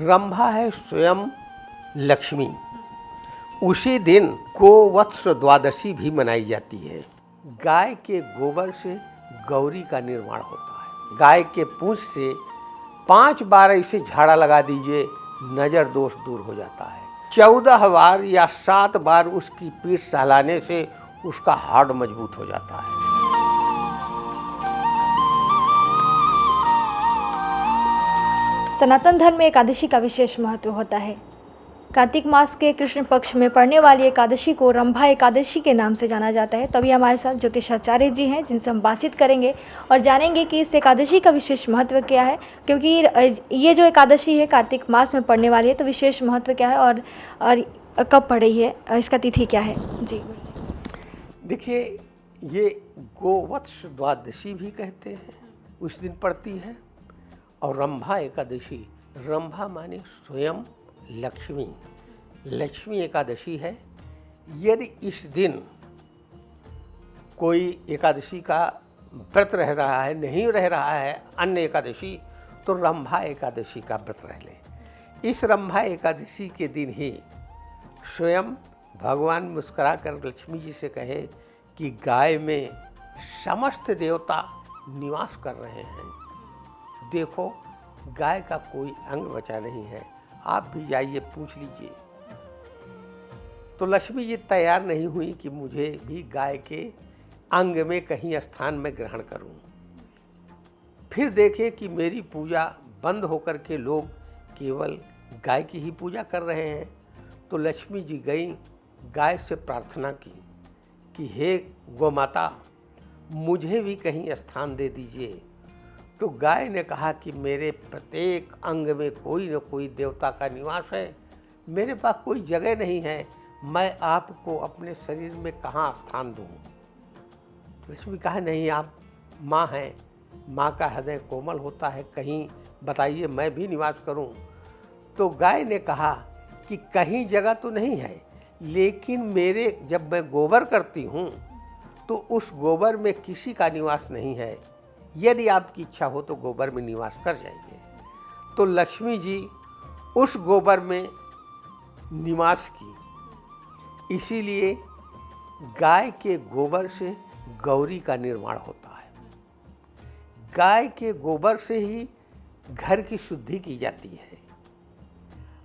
रंभा है स्वयं लक्ष्मी। उसी दिन गोवत्स द्वादशी भी मनाई जाती है। गाय के गोबर से गौरी का निर्माण होता है। गाय के पूंछ से 5 बार इसे झाड़ा लगा दीजिए, नज़र दोष दूर हो जाता है। 14 बार या 7 बार उसकी पीठ सहलाने से उसका हाड़ मजबूत हो जाता है। सनातन धर्म में एकादशी का विशेष महत्व होता है। कार्तिक मास के कृष्ण पक्ष में पड़ने वाली एकादशी को रंभा एकादशी के नाम से जाना जाता है। तभी हमारे साथ ज्योतिषाचार्य जी हैं, जिनसे हम बातचीत करेंगे और जानेंगे कि इस एकादशी का विशेष महत्व क्या है, क्योंकि ये जो एकादशी है कार्तिक मास में पड़ने वाली है, तो विशेष महत्व क्या है और कब पड़ रही है, इसका तिथि क्या है। जी देखिए, ये गोवत्स द्वादशी भी कहते हैं, उस दिन पड़ती है। और रंभा एकादशी, रंभा माने स्वयं लक्ष्मी, लक्ष्मी एकादशी है। यदि इस दिन कोई एकादशी का व्रत रह रहा है, नहीं रह रहा है अन्य एकादशी, तो रंभा एकादशी का व्रत रह ले। इस रंभा एकादशी के दिन ही स्वयं भगवान मुस्कुरा कर लक्ष्मी जी से कहे कि गाय में समस्त देवता निवास कर रहे हैं। देखो, गाय का कोई अंग बचा नहीं है, आप भी जाइए पूछ लीजिए। तो लक्ष्मी जी तैयार नहीं हुई कि मुझे भी गाय के अंग में कहीं स्थान में ग्रहण करूं। फिर देखे कि मेरी पूजा बंद होकर के लोग केवल गाय की ही पूजा कर रहे हैं। तो लक्ष्मी जी गई, गाय से प्रार्थना की कि हे गोमाता, मुझे भी कहीं स्थान दे दीजिए। तो गाय ने कहा कि मेरे प्रत्येक अंग में कोई न कोई देवता का निवास है, मेरे पास कोई जगह नहीं है, मैं आपको अपने शरीर में कहाँ स्थान दूँ। लक्ष्मी कहा, नहीं, आप माँ हैं, माँ का हृदय कोमल होता है, कहीं बताइए मैं भी निवास करूँ। तो गाय ने कहा कि कहीं जगह तो नहीं है, लेकिन मेरे जब मैं गोबर करती हूँ तो उस गोबर में किसी का निवास नहीं है। यदि आपकी इच्छा हो तो गोबर में निवास कर जाइए। तो लक्ष्मी जी उस गोबर में निवास की। इसीलिए गाय के गोबर से गौरी का निर्माण होता है। गाय के गोबर से ही घर की शुद्धि की जाती है।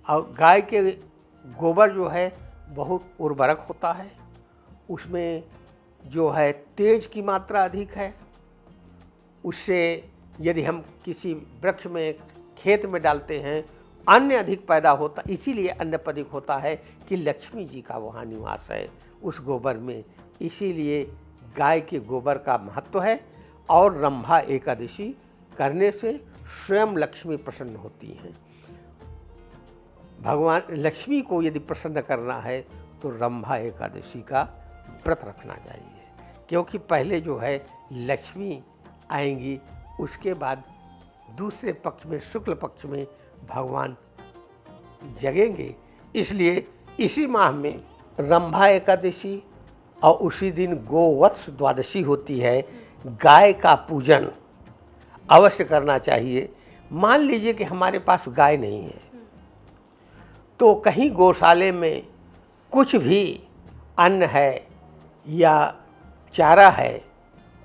और गाय के गोबर जो है बहुत उर्वरक होता है, उसमें जो है तेज की मात्रा अधिक है। उससे यदि हम किसी वृक्ष में, खेत में डालते हैं, अन्न अधिक पैदा होता, इसीलिए अन्न अधिक होता है कि लक्ष्मी जी का वहाँ निवास है उस गोबर में। इसीलिए गाय के गोबर का महत्व है। और रंभा एकादशी करने से स्वयं लक्ष्मी प्रसन्न होती हैं। भगवान लक्ष्मी को यदि प्रसन्न करना है तो रंभा एकादशी का व्रत रखना चाहिए, क्योंकि पहले जो है लक्ष्मी आएंगी, उसके बाद दूसरे पक्ष में, शुक्ल पक्ष में भगवान जगेंगे। इसलिए इसी माह में रंभा एकादशी और उसी दिन गोवत्स द्वादशी होती है। गाय का पूजन अवश्य करना चाहिए। मान लीजिए कि हमारे पास गाय नहीं है, तो कहीं गौशाले में कुछ भी अन्न है या चारा है,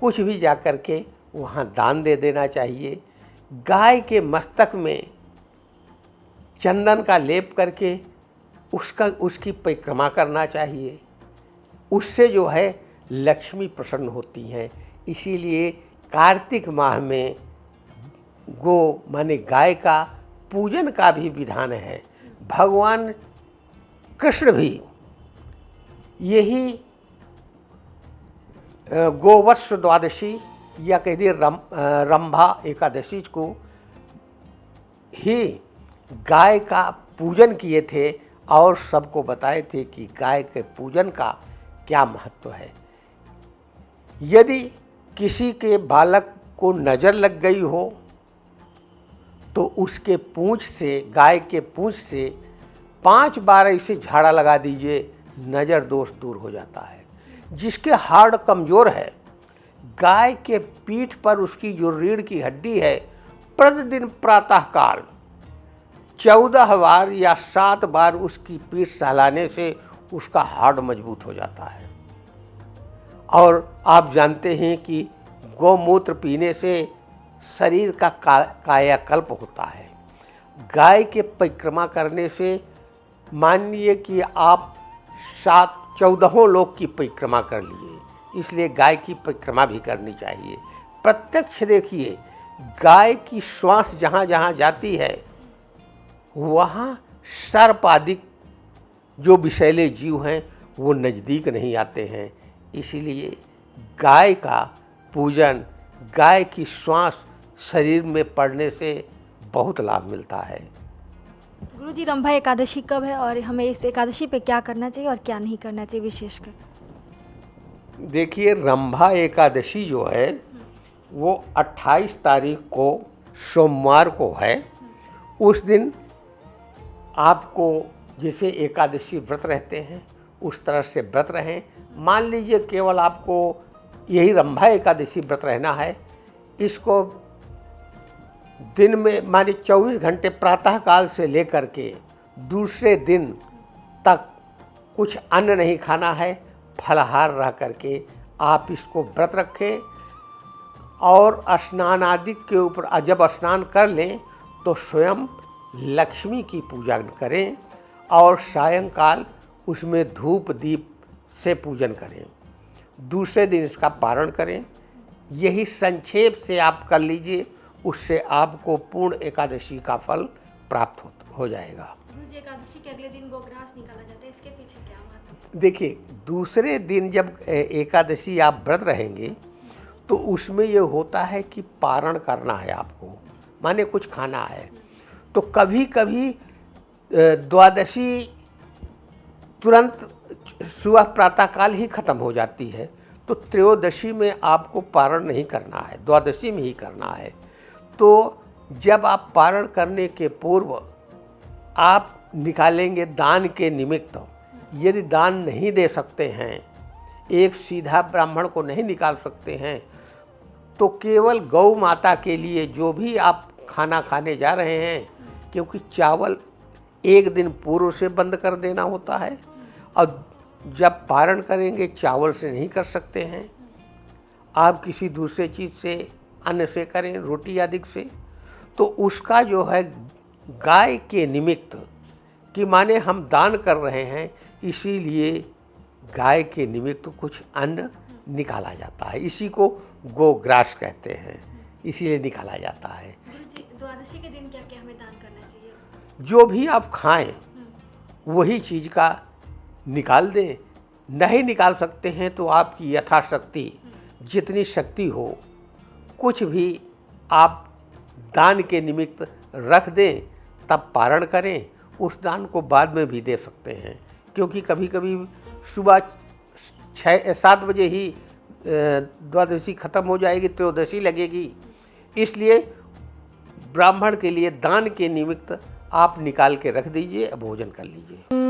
कुछ भी जा कर के वहाँ दान दे देना चाहिए। गाय के मस्तक में चंदन का लेप करके उसकी परिक्रमा करना चाहिए। उससे जो है लक्ष्मी प्रसन्न होती हैं। इसीलिए कार्तिक माह में गो माने गाय का पूजन का भी विधान है। भगवान कृष्ण भी यही गोवत्स द्वादशी या कह दिए रंभा एकादशी को ही गाय का पूजन किए थे और सबको बताए थे कि गाय के पूजन का क्या महत्व है। यदि किसी के बालक को नज़र लग गई हो तो उसके पूंछ से, गाय के पूंछ से 5 बार ऐसे झाड़ा लगा दीजिए, नज़र दोष दूर हो जाता है। जिसके हाड़ कमज़ोर है, गाय के पीठ पर उसकी जो रीढ़ की हड्डी है, प्रतिदिन प्रातःकाल 14 बार या 7 बार उसकी पीठ सहलाने से उसका हार्ट मजबूत हो जाता है। और आप जानते हैं कि गौमूत्र पीने से शरीर का कायाकल्प होता है। गाय के परिक्रमा करने से मानिए कि आप 14 लोग की परिक्रमा कर लिए, इसलिए गाय की परिक्रमा भी करनी चाहिए। प्रत्यक्ष देखिए, गाय की श्वास जहाँ जहाँ जाती है वहाँ सर्प आदि जो विषैले जीव हैं वो नज़दीक नहीं आते हैं। इसीलिए गाय का पूजन, गाय की श्वास शरीर में पड़ने से बहुत लाभ मिलता है। गुरुजी, रंभा एकादशी कब है और हमें इस एकादशी पे क्या करना चाहिए और क्या नहीं करना चाहिए विशेषकर? देखिए, रंभा एकादशी जो है वो 28 तारीख को सोमवार को है। उस दिन आपको जैसे एकादशी व्रत रहते हैं उस तरह से व्रत रहें। मान लीजिए केवल आपको यही रंभा एकादशी व्रत रहना है, इसको दिन में माने 24 घंटे प्रातःकाल से लेकर के दूसरे दिन तक कुछ अन्न नहीं खाना है, फलाहार रह करके आप इसको व्रत रखें। और स्नान आदि के ऊपर जब स्नान कर लें तो स्वयं लक्ष्मी की पूजा करें और सायंकाल उसमें धूप दीप से पूजन करें। दूसरे दिन इसका पारण करें। यही संक्षेप से आप कर लीजिए, उससे आपको पूर्ण एकादशी का फल प्राप्त हो जाएगा। गुरुजी, एकादशी के अगले दिन गोग्रास निकाला जाता है, इसके पीछे क्या बात है? देखिए, दूसरे दिन जब एकादशी आप व्रत रहेंगे तो उसमें ये होता है कि पारण करना है आपको, माने कुछ खाना है। तो कभी कभी द्वादशी तुरंत सुबह प्रातःकाल ही खत्म हो जाती है, तो त्रयोदशी में आपको पारण नहीं करना है, द्वादशी में ही करना है। तो जब आप पारण करने के पूर्व आप निकालेंगे दान के निमित्त। यदि दान नहीं दे सकते हैं, एक सीधा ब्राह्मण को नहीं निकाल सकते हैं, तो केवल गौ माता के लिए जो भी आप खाना खाने जा रहे हैं, क्योंकि चावल एक दिन पूर्व से बंद कर देना होता है और जब पारण करेंगे चावल से नहीं कर सकते हैं, आप किसी दूसरे चीज़ से अन्न से करें, रोटी आदि से। तो उसका जो है गाय के निमित्त कि माने हम दान कर रहे हैं, इसीलिए गाय के निमित्त कुछ अन्न निकाला जाता है। इसी को गोग्रास कहते हैं, इसीलिए निकाला जाता है। गुरुजी, द्वादशी के दिन क्या क्या हमें दान करना चाहिए? जो भी आप खाएं वही चीज़ का निकाल दें। नहीं निकाल सकते हैं तो आपकी यथाशक्ति जितनी शक्ति हो कुछ भी आप दान के निमित्त रख दें, तब पारण करें। उस दान को बाद में भी दे सकते हैं, क्योंकि कभी कभी सुबह 6-7 बजे ही द्वादशी खत्म हो जाएगी, त्रयोदशी लगेगी। इसलिए ब्राह्मण के लिए दान के निमित्त आप निकाल के रख दीजिए, भोजन कर लीजिए।